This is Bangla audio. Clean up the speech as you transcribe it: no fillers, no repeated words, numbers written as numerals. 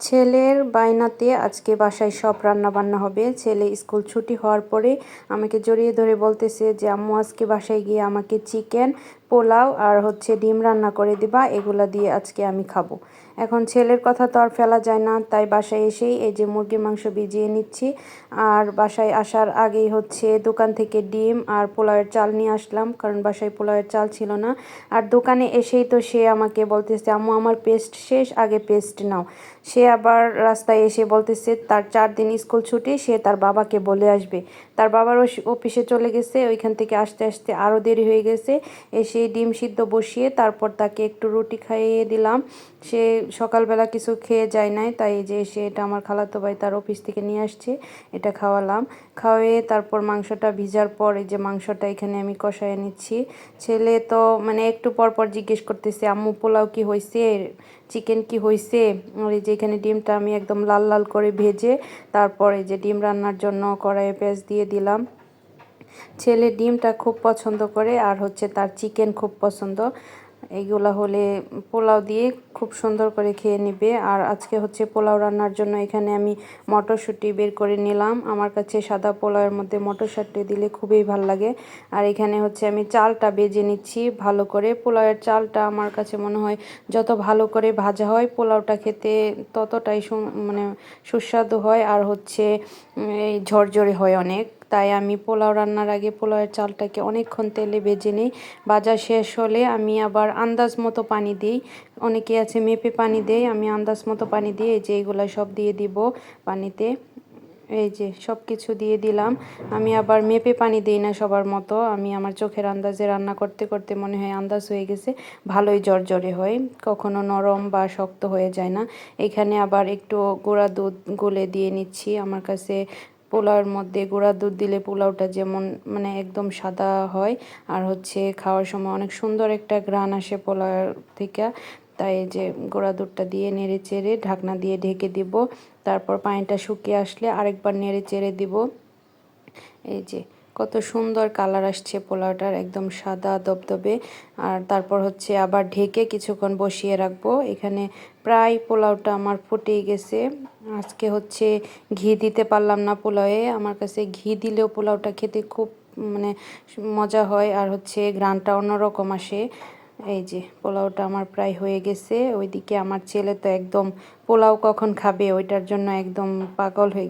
ছেলের বায়নাতে আজকে বাসায় সব রান্না বান্না হবে। ছেলে স্কুল ছুটি হওয়ার পরে আমাকে জড়িয়ে ধরে বলতেছে যে আম্মু আজকে বাসায় গিয়ে আমাকে চিকেন, পোলাও আর ডিম রান্না করে দিবা, এগুলা দিয়ে আজকে আমি খাবো। এখন ছেলের কথা তো আর ফেলা যায় না, তাই বাসায় এসেই এই যে মুরগির মাংস ভিজিয়ে নিচ্ছি। আর বাসায় আসার আগেই দোকান থেকে ডিম আর পোলাওয়ের চাল নিয়ে আসলাম, কারণ বাসায় পোলাওয়ের চাল ছিল না। আর দোকানে এসেই তো সে আমাকে বলতেছে আম্মু আমার পেস্ট শেষ, আগে পেস্ট নাও। সে আবার রাস্তায় এসে বলতেছে তার 4 দিন স্কুল ছুটি, সে তার বাবাকে বলে আসবে। তার বাবার অফিসে চলে গেছে, ওইখান থেকে আসতে আসতে আরও দেরি হয়ে গেছে। এসে ডিম সিদ্ধ বসিয়ে তারপর তাকে একটু রুটি খাইয়ে দিলাম। সে সকালবেলা কিছু খেয়ে যায় নাই, তাই যে সে এটা আমার খালাতো ভাই তার অফিস থেকে নিয়ে আসছে, এটা খাওয়ালাম। খাওয়ায়ে তারপর মাংসটা ভিজার পর এই যে মাংসটা এখানে আমি কষায় নিচ্ছি। ছেলে তো একটু পর পর জিজ্ঞেস করতেছে আম্মু পোলাও কি হয়েছে, চিকেন কি হয়েছে। আর এই যে এখানে ডিমটা আমি একদম লাল লাল করে ভেজে তারপরে যে ডিম রান্নার জন্য কড়াইয়ে পেঁয়াজ দিয়ে দিলাম। ছেলে ডিমটা খুব পছন্দ করে আর তার চিকেন খুব পছন্দ। এইগুলা হলে পোলাও দিয়ে খুব সুন্দর করে খেয়ে নেবে। আর আজকে পোলাও রান্নার জন্য এখানে আমি মটরশুঁটি বের করে নিলাম। আমার কাছে সাদা পোলাওয়ের মধ্যে মটরশুঁটি দিলে খুবই ভালো লাগে। আর এখানে আমি চালটা ভেজে নিচ্ছি ভালো করে। পোলাওয়ের চালটা আমার কাছে মনে হয় যত ভালো করে ভাজা হয় পোলাওটা খেতে ততটাই সুস্বাদু হয় আর এই ঝরঝরে হয় অনেক। তাই আমি পোলাও রান্নার আগে পোলাওয়ের চালটাকে অনেকক্ষণ তেলে ভেজে নিই। ভাজা শেষ হলে আমি আবার আন্দাজ মতো পানি দিই। অনেকে আছে মেপে পানি দেয়, আমি আন্দাজ মতো পানি দিয়ে এই যে এইগুলো সব দিয়ে দিব পানিতে। এই যে সব কিছু দিয়ে দিলাম। আমি আবার মেপে পানি দিই না সবার মতো, আমি আমার চোখের আন্দাজে রান্না করতে করতে মনে হয় আন্দাজ হয়ে গেছে, ভালোই জর্জরে হয়, কখনো নরম বা শক্ত হয়ে যায় না। এখানে আবার একটু গুঁড়া দুধ গুলে দিয়ে নিচ্ছি। আমার কাছে পোলাওর মধ্যে গুঁড়া দুধ দিলে পোলাওটা যেমন একদম সাদা হয় আর খাওয়ার সময় অনেক সুন্দর একটা ঘ্রাণ আসে পোলাও থেকে। তাই যে গুঁড়া দুধটা দিয়ে নেড়ে চেড়ে ঢাকনা দিয়ে ঢেকে দিব। তারপর পানিটা শুকিয়ে আসলে আরেকবার নেড়ে চেড়ে দিব। এই যে কত সুন্দর কালার আসছে পোলাওটার, একদম সাদা দবদবে। আর তারপর আবার ঢেকে কিছুক্ষণ বসিয়ে রাখবো। এখানে প্রায় পোলাওটা আমার ফুটেই গেছে। আজকে ঘি দিতে পারলাম না পোলাওয়ে, আমার কাছে ঘি দিলেও পোলাওটা খেতে খুব মজা হয় আর ঘ্রাণটা অন্যরকম আসে। এই যে পোলাওটা আমার প্রায় হয়ে গেছে। ওইদিকে আমার ছেলে তো একদম পোলাও কখন খাবে ওইটার জন্য একদম পাগল হয়ে গেছে।